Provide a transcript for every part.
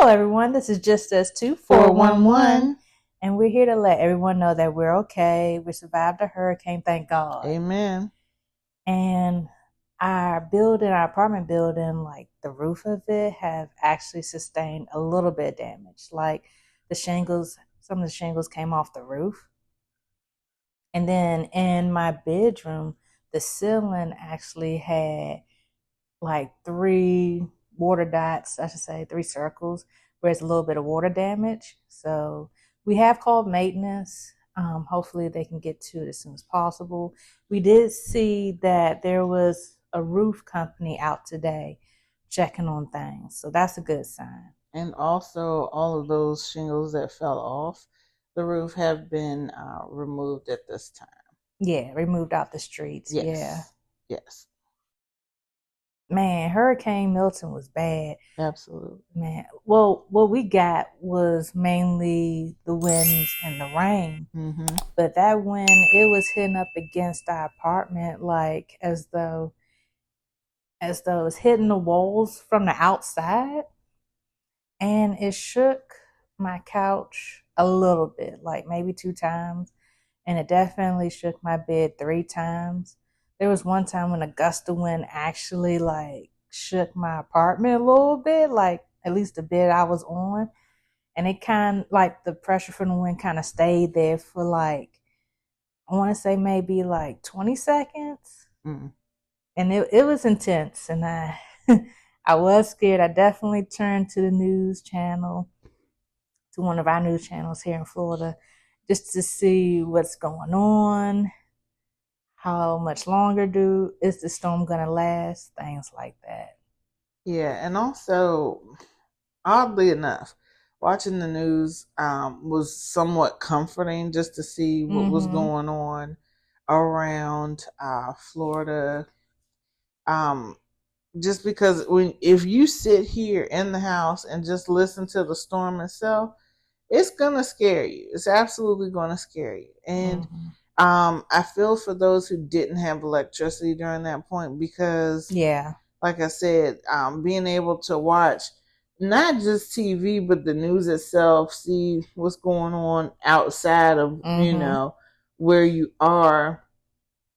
Hello, everyone. This is just us two, 411, and we're here to let everyone know that we're okay. We survived a hurricane, thank God. Amen. And our apartment building, like the roof of it, have actually sustained a little bit of damage. Like some of the shingles came off the roof. And then in my bedroom, the ceiling actually had like three water dots, I should say, three circles, where it's a little bit of water damage. So we have called maintenance. Hopefully they can get to it as soon as possible. We did see that there was a roof company out today checking on things. So that's a good sign. And also, all of those shingles that fell off the roof have been removed at this time. Yeah, removed out the streets. Yes. Yeah. Yes. Man, Hurricane Milton was bad. Absolutely. Man, well, what we got was mainly the winds and the rain. Mm-hmm. But that wind, it was hitting up against our apartment like as though it was hitting the walls from the outside. And it shook my couch a little bit, like maybe 2 times. And it definitely shook my bed 3 times. There was one time when a gust of wind actually like shook my apartment a little bit, like at least the bed I was on. And it kind of like the pressure from the wind kind of stayed there for like, I want to say maybe like 20 seconds. Mm. And it was intense. And I was scared. I definitely turned to the news channel, to one of our news channels here in Florida, just to see what's going on. How much longer is the storm gonna last? Things like that. Yeah, and also, oddly enough, watching the news was somewhat comforting just to see what was going on around Florida. Just because if you sit here in the house and just listen to the storm itself, it's gonna scare you. It's absolutely gonna scare you. And I feel for those who didn't have electricity during that point because, like I said, being able to watch not just TV but the news itself, see what's going on outside of where you are,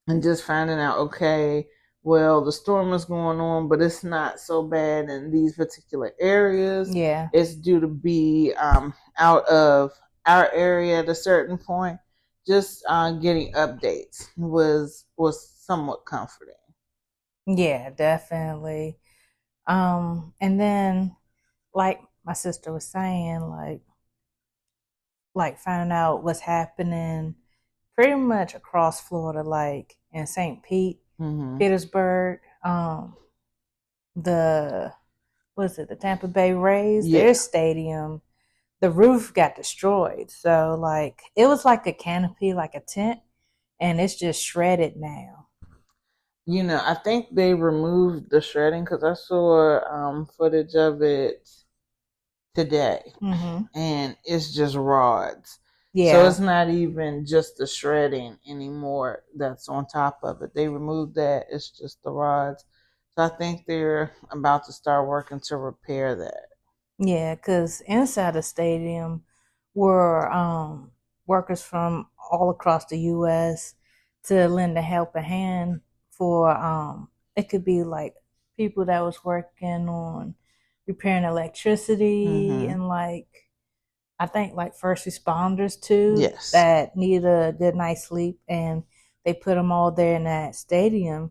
and just finding out, okay, well, the storm is going on, but it's not so bad in these particular areas. Yeah, it's due to be out of our area at a certain point. Just getting updates was somewhat comforting. Yeah, definitely. And then, like my sister was saying, like finding out what's happening pretty much across Florida, like in St. Pete, Petersburg, the Tampa Bay Rays, their stadium, the roof got destroyed. So like it was like a canopy, like a tent, and it's just shredded now. I think they removed the shredding because I saw footage of it today, and it's just rods. Yeah. So it's not even just the shredding anymore that's on top of it. They removed that. It's just the rods. So I think they're about to start working to repair that. Yeah, because inside the stadium were workers from all across the U.S. to lend a helping hand for it could be like people that was working on repairing electricity and like I think like first responders too that need a good night's sleep, and they put them all there in that stadium,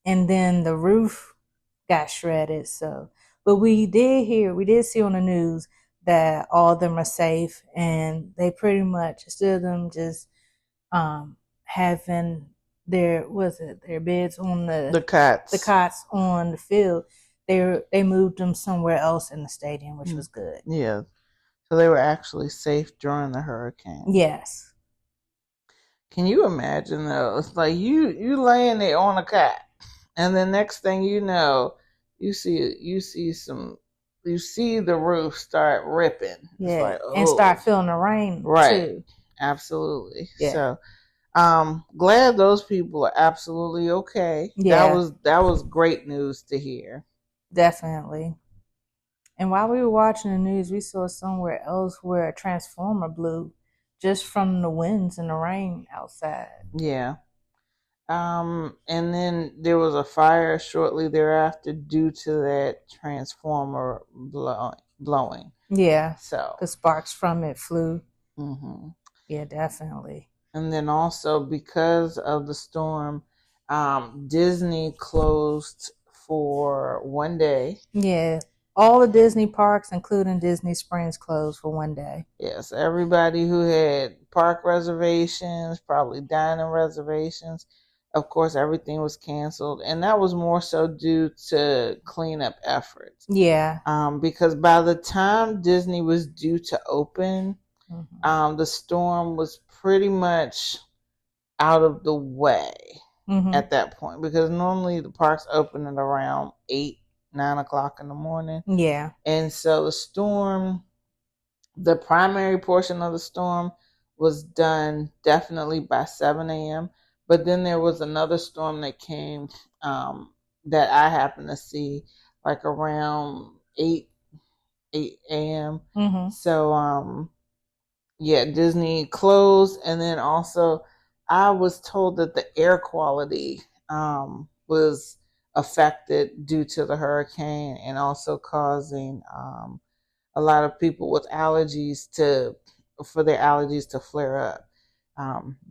and then the roof got shredded. So, but we did see on the news that all of them are safe, and they pretty much instead of them just having their beds on the cots on the field, they moved them somewhere else in the stadium, which was good. Yeah. So they were actually safe during the hurricane. Yes. Can you imagine though? It's like you laying there on a cot, and the next thing you know, you see the roof start ripping. Yeah. It's like, and start feeling the rain too. Absolutely. Yeah. So glad those people are absolutely okay. Yeah. That was great news to hear. Definitely. And while we were watching the news, we saw somewhere else where a transformer blew just from the winds and the rain outside. Yeah. And then there was a fire shortly thereafter due to that transformer blowing. Yeah, So, because sparks from it flew. mm-hmm. Yeah, definitely. And then also because of the storm, Disney closed for one day. Yeah, all the Disney parks, including Disney Springs, closed for one day. Yes, everybody who had park reservations, probably dining reservations, of course, everything was canceled. And that was more so due to cleanup efforts. Yeah. Because by the time Disney was due to open, the storm was pretty much out of the way at that point. Because normally the parks open at around 8, 9 o'clock in the morning. Yeah. And so the storm, the primary portion of the storm was done definitely by 7 a.m. But then there was another storm that came that I happened to see like around 8 a.m. So yeah, Disney closed. And then also I was told that the air quality was affected due to the hurricane, and also causing a lot of people with allergies for their allergies to flare up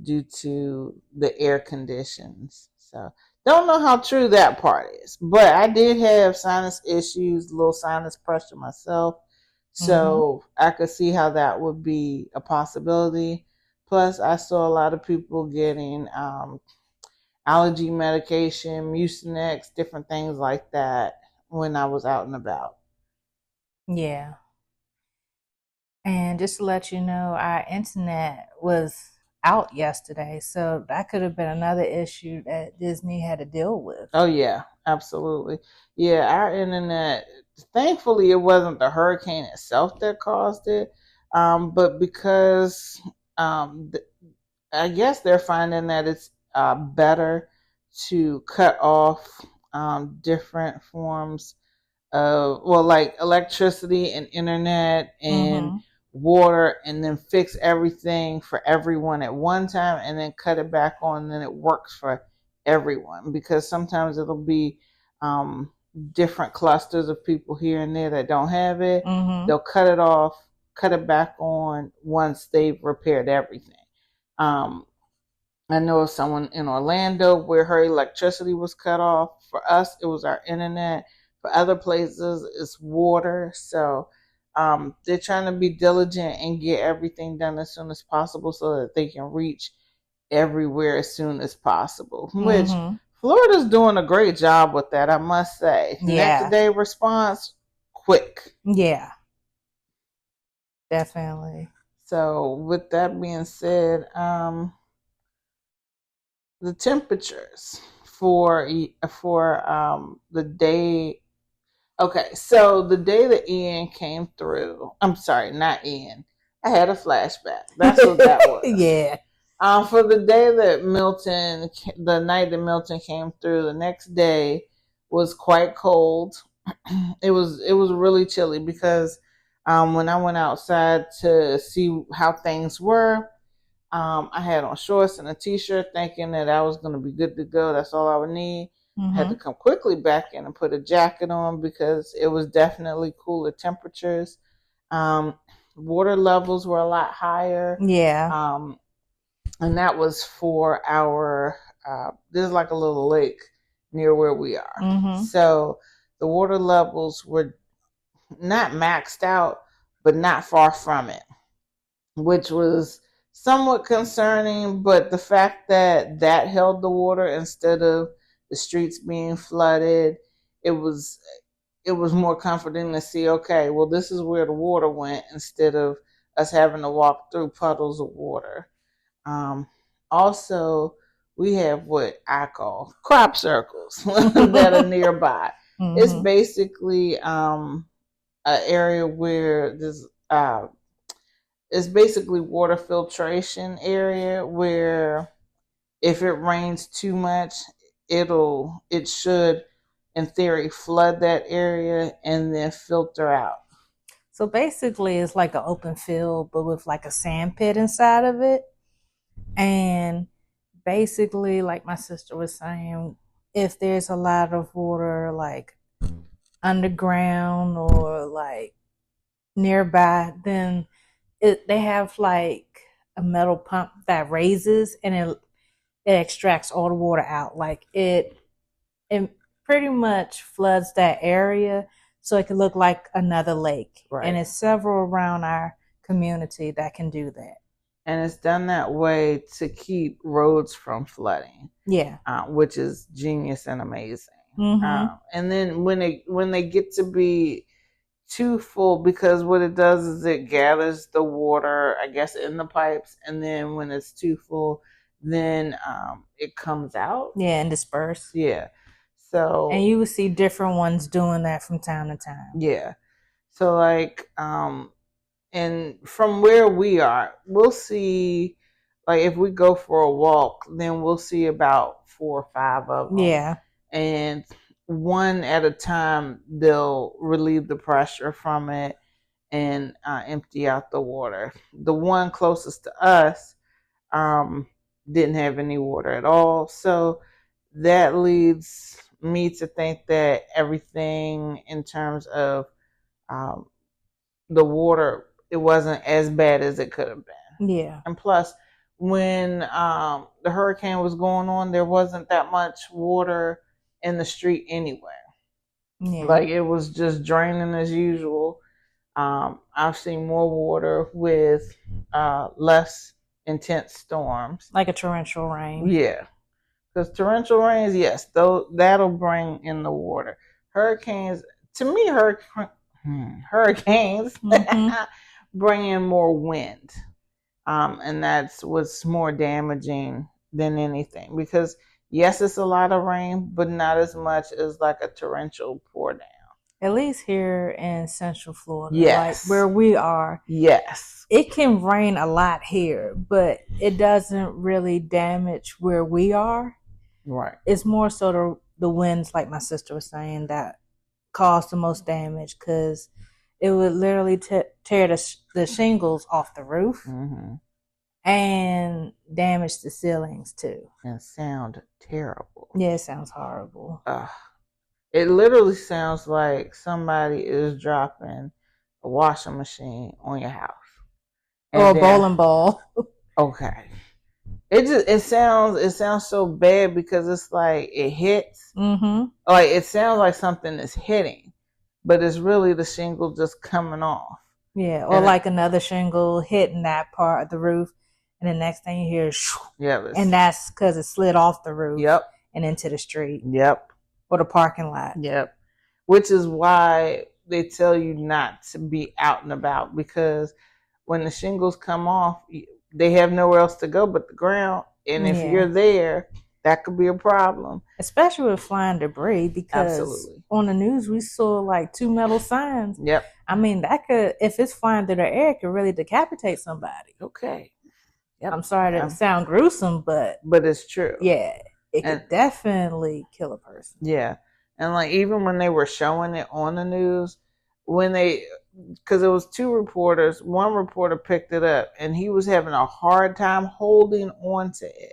due to the air conditions. So don't know how true that part is, but I did have sinus issues, a little sinus pressure myself. So I could see how that would be a possibility. Plus, I saw a lot of people getting allergy medication, Mucinex, different things like that when I was out and about. Yeah. And just to let you know, our internet was out yesterday, so that could have been another issue that Disney had to deal with. Oh yeah, absolutely. Yeah, our internet. Thankfully, it wasn't the hurricane itself that caused it, but because I guess they're finding that it's better to cut off different forms of, well, like electricity and internet and water, and then fix everything for everyone at one time and then cut it back on, and then it works for everyone. Because sometimes it'll be different clusters of people here and there that don't have it. They'll cut it off, cut it back on once they've repaired everything. I know of someone in Orlando where her electricity was cut off. For us, it was our internet. For other places, it's water. So they're trying to be diligent and get everything done as soon as possible so that they can reach everywhere as soon as possible. Which Florida's doing a great job with that, I must say. Yeah. Next day response, quick. Yeah. Definitely. So with that being said, the temperatures for the day. Okay, so the day that Ian came through, I'm sorry, not Ian. I had a flashback. That's what that was. Yeah. For the day that Milton, the night that Milton came through, the next day was quite cold. It was really chilly because when I went outside to see how things were, I had on shorts and a t-shirt thinking that I was going to be good to go. That's all I would need. I had to come quickly back in and put a jacket on because it was definitely cooler temperatures. Water levels were a lot higher. Yeah. And that was for our, there's like a little lake near where we are. So the water levels were not maxed out, but not far from it, which was somewhat concerning. But the fact that that held the water instead of the streets being flooded, it was more comforting to see, okay, well, this is where the water went instead of us having to walk through puddles of water. Also, we have what I call crop circles that are nearby. It's basically an area where there's it's basically water filtration area where if it rains too much, it should in theory flood that area and then filter out. So basically, it's like an open field, but with like a sand pit inside of it. And basically, like my sister was saying, if there's a lot of water like underground or like nearby, then they have like a metal pump that raises and it extracts all the water out. Like it pretty much floods that area so it can look like another lake. Right. And it's several around our community that can do that. And it's done that way to keep roads from flooding. Yeah. Which is genius and amazing. And then when they get to be too full, because what it does is it gathers the water, I guess, in the pipes, and then when it's too full, then it comes out. Yeah, and disperse. Yeah. So and you will see different ones doing that from time to time. Yeah. So like and from where we are, we'll see, like if we go for a walk, then we'll see about 4 or 5 of them. Yeah. And one at a time, they'll relieve the pressure from it and empty out the water. The one closest to us didn't have any water at all. So that leads me to think that everything in terms of the water, it wasn't as bad as it could have been. Yeah. And plus, when the hurricane was going on, there wasn't that much water in the street anywhere. Yeah. Like it was just draining as usual. I've seen more water with less intense storms. Like a torrential rain. Yeah. Because torrential rains, yes, that'll bring in the water. Hurricanes, to me, hurricanes bring in more wind. And that's what's more damaging than anything. Because, yes, it's a lot of rain, but not as much as like a torrential pour down. At least here in Central Florida, yes, like where we are. Yes. It can rain a lot here, but it doesn't really damage where we are. Right. It's more so the winds, like my sister was saying, that cause the most damage, because it would literally tear the shingles off the roof and damage the ceilings too. And sound terrible. Yeah, it sounds horrible. It literally sounds like somebody is dropping a washing machine on your house. Or a bowling ball. Okay. It sounds so bad because it's like it hits. Like it sounds like something is hitting, but it's really the shingle just coming off. Yeah, or like another shingle hitting that part of the roof, and the next thing you hear is and that's because it slid off the roof. Yep. And into the street. Yep. Or the parking lot. Yep. Which is why they tell you not to be out and about, because when the shingles come off, they have nowhere else to go but the ground. And if you're there, that could be a problem. Especially with flying debris, because on the news we saw like 2 metal signs. Yep. I mean, that could, if it's flying through the air, it could really decapitate somebody. Okay. Yep. I'm sorry to sound gruesome, but it's true. Yeah. It could definitely kill a person. Yeah. And like even when they were showing it on the news, because it was 2 reporters, one reporter picked it up and he was having a hard time holding on to it.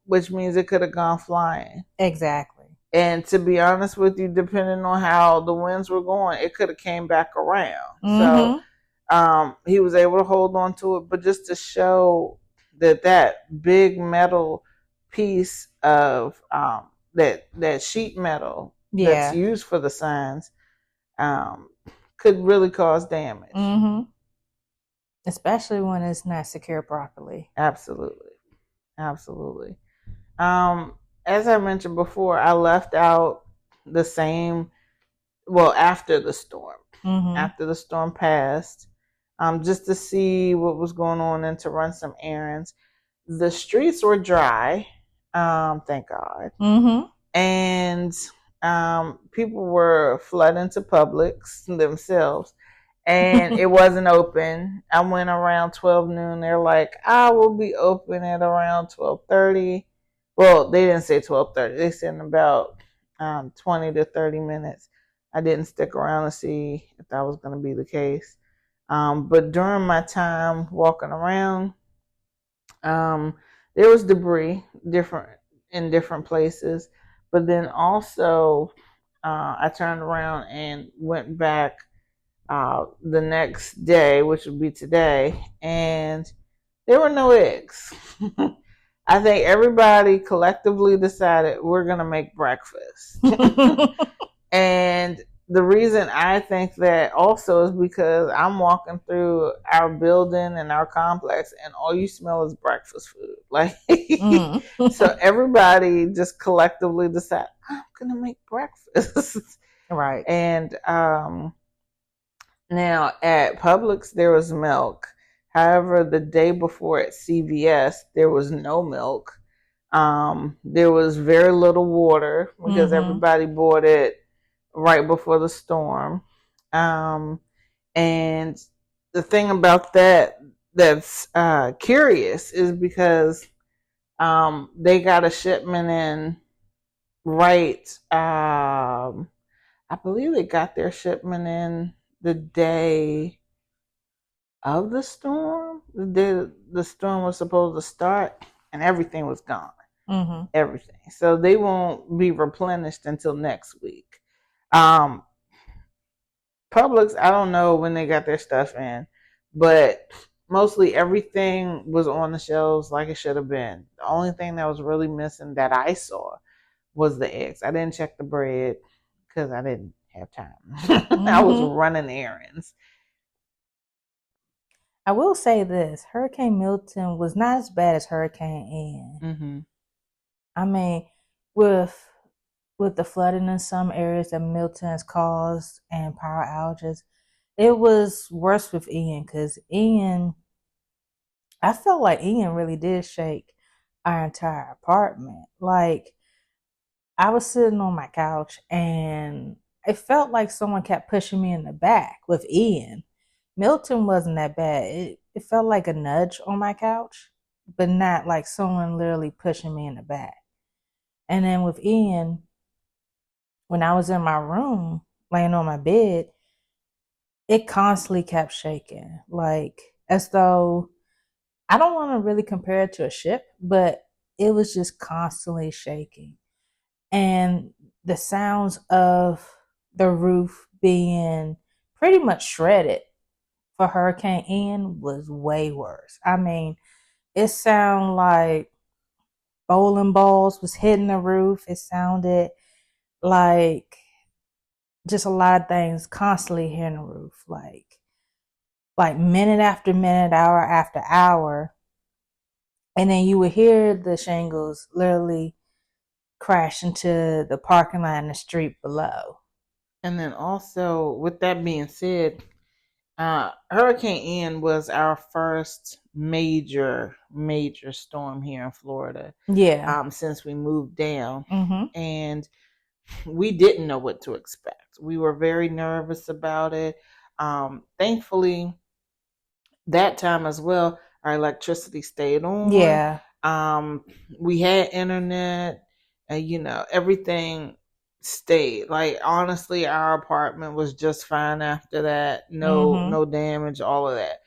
Which means it could have gone flying. Exactly. And to be honest with you, depending on how the winds were going, it could have came back around. So he was able to hold on to it, but just to show that big metal piece of that sheet metal that's used for the signs could really cause damage. Especially when it's not secure properly. Absolutely. As I mentioned before, I left out the same, after the storm. After the storm passed, just to see what was going on and to run some errands. The streets were dry, thank God. And people were flooding to Publix themselves, and it wasn't open. I went around 12 noon. They're like, I will be open at around 12:30. Well, they didn't say 12:30. They said in about 20 to 30 minutes I didn't stick around to see if that was going to be the case. But during my time walking around, um, there was debris different in different places. But then also, I turned around and went back the next day, which would be today, and there were no eggs. I think everybody collectively decided we're going to make breakfast. And the reason I think that also is because I'm walking through our building and our complex, and all you smell is breakfast food. Like, so everybody just collectively decided, I'm going to make breakfast. Right. And now at Publix, there was milk. However, the day before at CVS, there was no milk. There was very little water because everybody bought it right before the storm. And the thing about that's curious is because they got a shipment in right. I believe they got their shipment in the day of the storm. The day the storm was supposed to start, and everything was gone. Everything. So they won't be replenished until next week. Publix, I don't know when they got their stuff in, but mostly everything was on the shelves like it should have been. The only thing that was really missing that I saw was the eggs. I didn't check the bread because I didn't have time. I was running errands. I will say this: Hurricane Milton was not as bad as Hurricane Ian. I mean, with the flooding in some areas that Milton has caused and power outages, it was worse with Ian because I felt like Ian really did shake our entire apartment. Like, I was sitting on my couch and it felt like someone kept pushing me in the back with Ian. Milton wasn't that bad. It felt like a nudge on my couch, but not like someone literally pushing me in the back. And then with Ian, when I was in my room, laying on my bed, it constantly kept shaking. Like, as though, I don't want to really compare it to a ship, but it was just constantly shaking. And the sounds of the roof being pretty much shredded for Hurricane Ian was way worse. I mean, it sounded like bowling balls was hitting the roof. It sounded like just a lot of things constantly hitting the roof, like minute after minute, hour after hour. And then you would hear the shingles literally crash into the parking lot in the street below. And then also, with that being said, Hurricane Ian was our first major storm here in Florida. Yeah. Since we moved down, and we didn't know what to expect. We were very nervous about it. Thankfully, that time as well, our electricity stayed on. Yeah. We had internet, and everything stayed. Like, honestly, our apartment was just fine after that. No damage, all of that.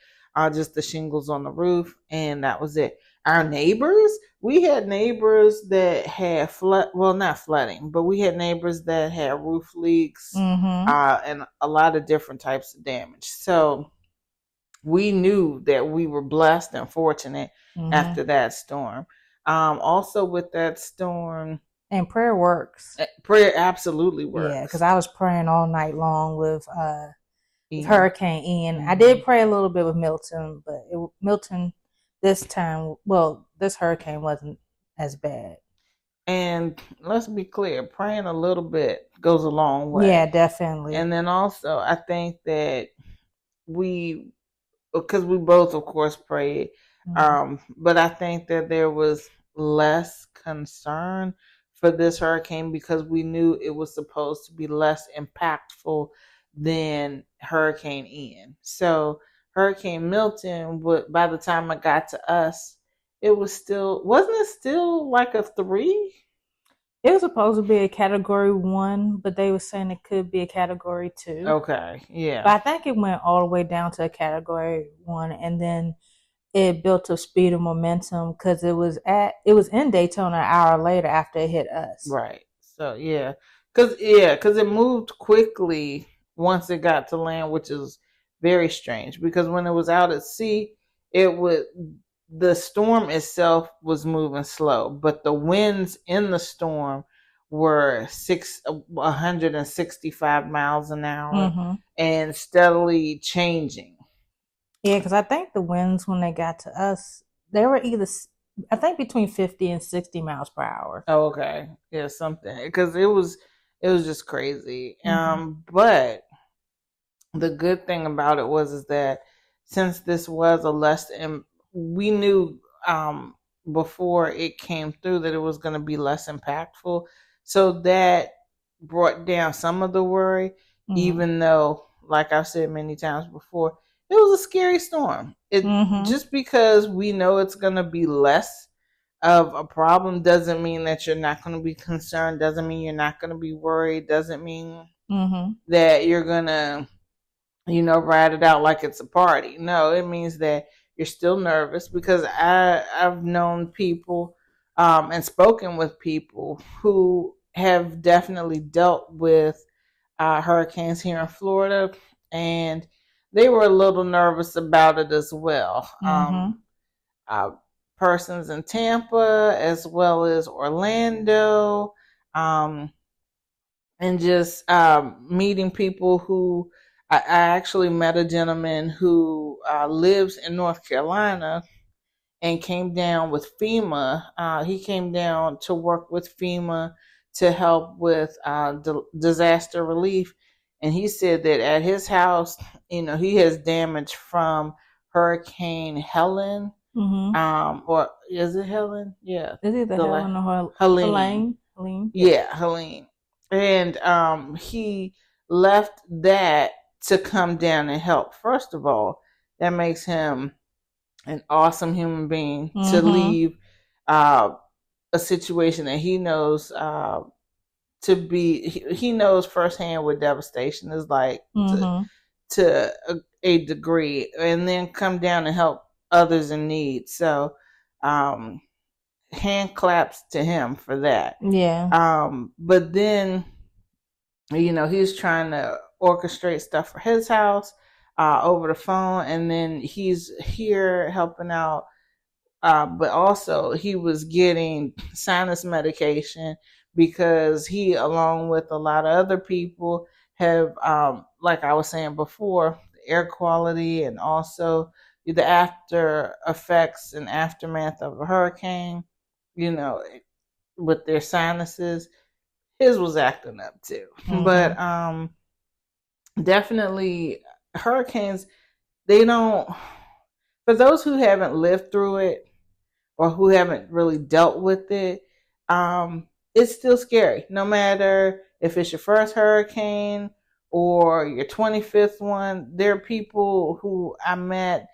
Just the shingles on the roof, and that was it. Our neighbors, we had neighbors that had not flooding, but we had neighbors that had roof leaks, and a lot of different types of damage. So we knew that we were blessed and fortunate after that storm. Also with that storm, and prayer works. Prayer absolutely works. Yeah, because I was praying all night long with Hurricane Ian. I did pray a little bit with Milton, but Milton this time, this hurricane wasn't as bad. And let's be clear, praying a little bit goes a long way. Yeah, definitely. And then also, I think that because we both, of course, prayed, but I think that there was less concern for this hurricane because we knew it was supposed to be less impactful than Hurricane Ian. So Hurricane Milton, by the time it got to us, it was still, wasn't it still like a 3? It was supposed to be a category 1, but they were saying it could be a category 2. Okay, But yeah. I think it went all the way down to a category 1, and then it built up speed and momentum because it was in Daytona an hour later after it hit us. Right. So because it moved quickly once it got to land, which is very strange. Because when it was out at sea, it would the storm itself was moving slow, but the winds in the storm were 165 miles an hour Mm-hmm. and steadily changing. Yeah, because I think the winds when they got to us, they were either I think between 50 and 60 miles per hour. Oh, okay, yeah, something because it was just crazy. Mm-hmm. But the good thing about it was is that since this was a less and we knew before it came through that it was going to be less impactful, so that brought down some of the worry, Mm-hmm. even though like I've said many times before, it was a scary storm. It Mm-hmm. just because we know it's going to be less of a problem doesn't mean that you're not going to be concerned, doesn't mean you're not going to be worried, doesn't mean Mm-hmm. that you're going to ride it out like it's a party. No, it means that you're still nervous because I've known people and spoken with people who have definitely dealt with hurricanes here in Florida, and they were a little nervous about it as well. Mm-hmm. Uh, Persons in Tampa as well as Orlando, um, and just meeting people who I actually met a gentleman who lives in North Carolina and came down with FEMA. He came down to work with FEMA to help with disaster relief. And he said that at his house, he has damage from Hurricane Helen. Mm-hmm. Or is it Helen? Yeah. Is it the Helen or Helene. Helene? Helene? Yeah. Yeah, Helene. And he left that to come down and help. First of all, that makes him an awesome human being to Mm-hmm. leave a situation that he knows he knows firsthand what devastation is like Mm-hmm. to a degree, and then come down and help others in need. So, hand claps to him for that. Yeah. But then, he's trying to orchestrate stuff for his house over the phone, and then he's here helping out. But also, he was getting sinus medication because he, along with a lot of other people, have, like I was saying before, air quality and also the after effects and aftermath of a hurricane, you know, with their sinuses. His was acting up too. Mm-hmm. But definitely hurricanes, they don't, for those who haven't lived through it or who haven't really dealt with it, it's still scary. No matter if it's your first hurricane or your 25th one, there are people who I met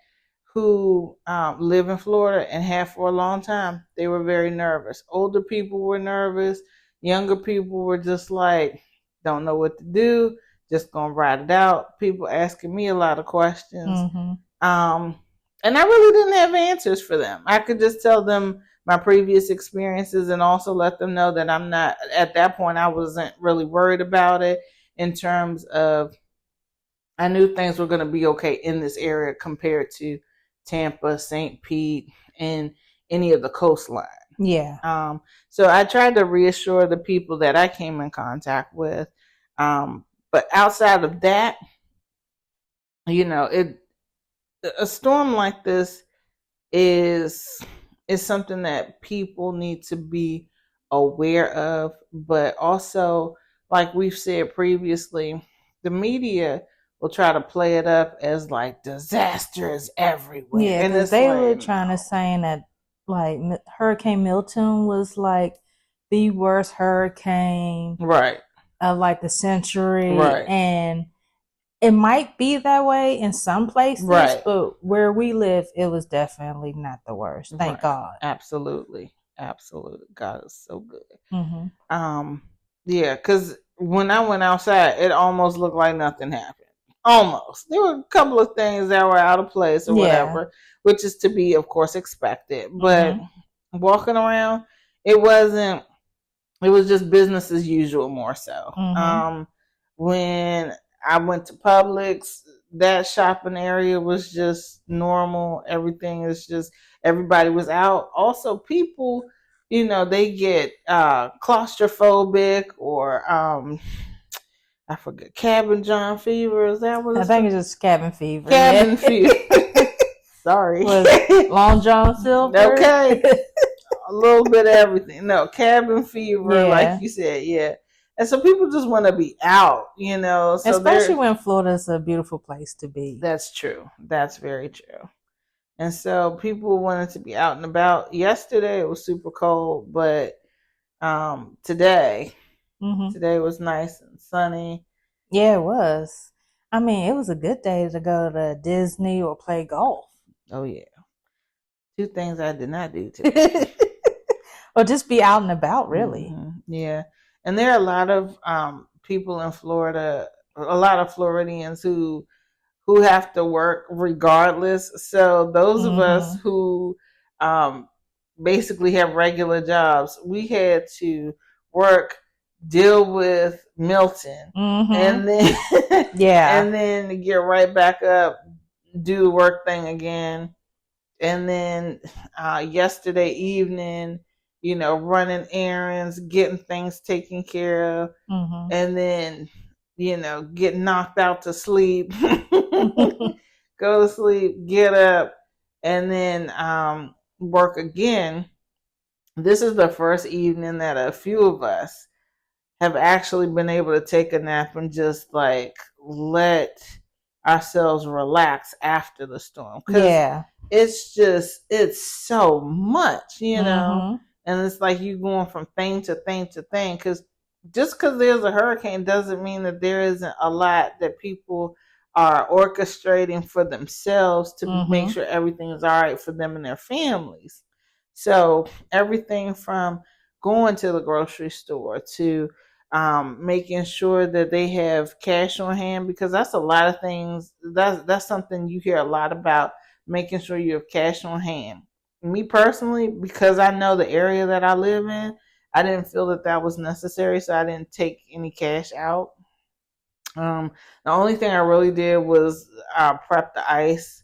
who live in Florida and have for a long time. They were very nervous. Older people were nervous. Younger people were just like, don't know what to do, just gonna ride it out. People asking me a lot of questions. Mm-hmm. And I really didn't have answers for them. I could just tell them my previous experiences and also let them know that I'm not, at that point, I wasn't really worried about it in terms of, I knew things were going to be okay in this area compared to Tampa, St. Pete, and any of the coastline. Yeah. So I tried to reassure the people that I came in contact with. But outside of that, it a storm like this is something that people need to be aware of, but also, like we've said previously, the media will try to play it up as like disaster is everywhere, Yeah, and because it's they like were trying to no. say that like Hurricane Milton was like the worst hurricane Right, of like the century, right, and it might be that way in some places, right, but where we live, it was definitely not the worst. Thank right. God. Absolutely, Absolutely. God is so good. Mm-hmm. Yeah, because when I went outside, it almost looked like nothing happened. Almost. There were a couple of things that were out of place or Yeah. whatever, which is to be, of course, expected. But Mm-hmm. walking around, it wasn't. It was just business as usual, more so. Mm-hmm. When I went to Publix, that shopping area was just normal. Everything is just everybody was out. Also, people, they get claustrophobic or I forget, cabin John fever. Is that what I it's think called? it's just cabin fever. Yeah. Cabin fever. Sorry. Was Long John Silver? Okay. A little bit of everything. No, cabin fever, like Yeah. you said, yeah. And so people just want to be out, So Especially when Florida's a beautiful place to be. that's true. That's very true. And so people wanted to be out and about. Yesterday it was super cold, but today Mm-hmm. today was nice and sunny. Yeah, it was. I mean, it was a good day to go to Disney or play golf. Oh yeah. Two things I did not do today. Or just be out and about, really. Yeah. And there are a lot of people in Florida, a lot of Floridians who have to work regardless. So those of us who um, basically have regular jobs, we had to work, deal with Milton, and then Yeah. and then get right back up, do the work thing again, and then yesterday evening, running errands, getting things taken care of, and then get knocked out to sleep, go to sleep, get up, and then work again. This is the first evening that a few of us have actually been able to take a nap and just like let ourselves relax after the storm. Yeah. It's so much, and it's like you going from thing to thing to thing, because just because there's a hurricane doesn't mean that there isn't a lot that people are orchestrating for themselves to make sure everything is all right for them and their families. So everything from going to the grocery store to making sure that they have cash on hand, because that's a lot of things. That's something you hear a lot about, making sure you have cash on hand. Me personally, because I know the area that I live in, I didn't feel that was necessary, so I didn't take any cash out. The only thing I really did was prep the ice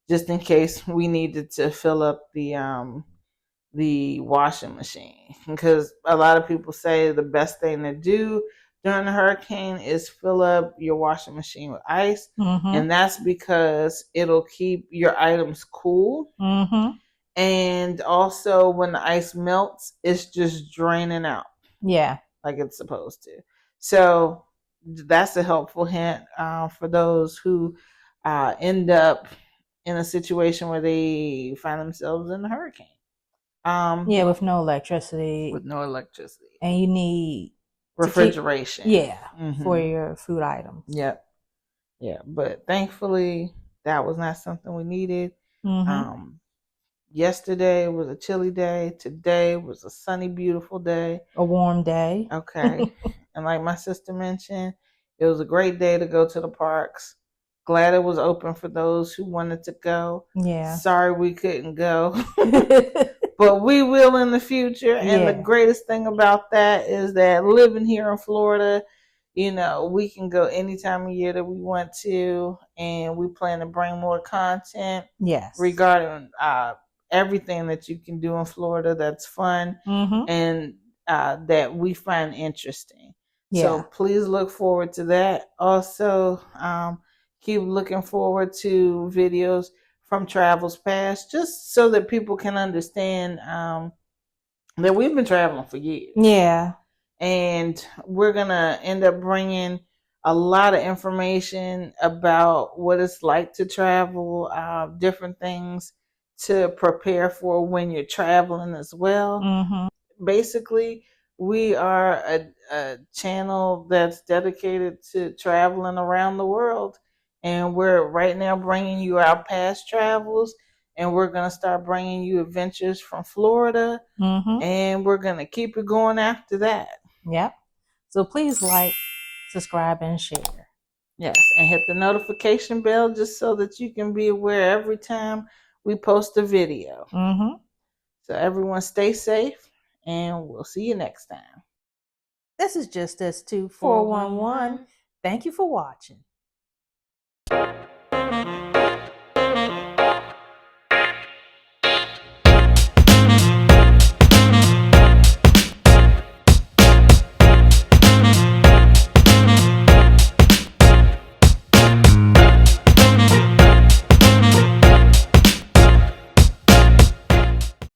just in case we needed to fill up the washing machine, because a lot of people say the best thing to do during a hurricane is fill up your washing machine with ice, and that's because it'll keep your items cool, and also when the ice melts, it's just draining out, like it's supposed to. So that's a helpful hint for those who end up in a situation where they find themselves in a hurricane. With no electricity. With no electricity. And you need refrigeration. For your food items. Yep. Yeah. But thankfully that was not something we needed. Yesterday was a chilly day. Today was a sunny, beautiful day. A warm day. Okay. And like my sister mentioned, it was a great day to go to the parks. Glad it was open for those who wanted to go. Yeah. Sorry we couldn't go. But we will in the future. And the greatest thing about that is that living here in Florida, we can go any time of year that we want to. And we plan to bring more content regarding everything that you can do in Florida that's fun and that we find interesting. So please look forward to that. Also, keep looking forward to videos from travels past, just so that people can understand that we've been traveling for years. Yeah. And we're going to end up bringing a lot of information about what it's like to travel, different things to prepare for when you're traveling as well. Basically, we are a channel that's dedicated to traveling around the world. And we're right now bringing you our past travels and we're going to start bringing you adventures from Florida, and we're going to keep it going after that. Yep. So please like, subscribe, and share. Yes, and hit the notification bell just so that you can be aware every time we post a video. So everyone stay safe, and we'll see you next time. This is Just Us 2 411. Thank you for watching.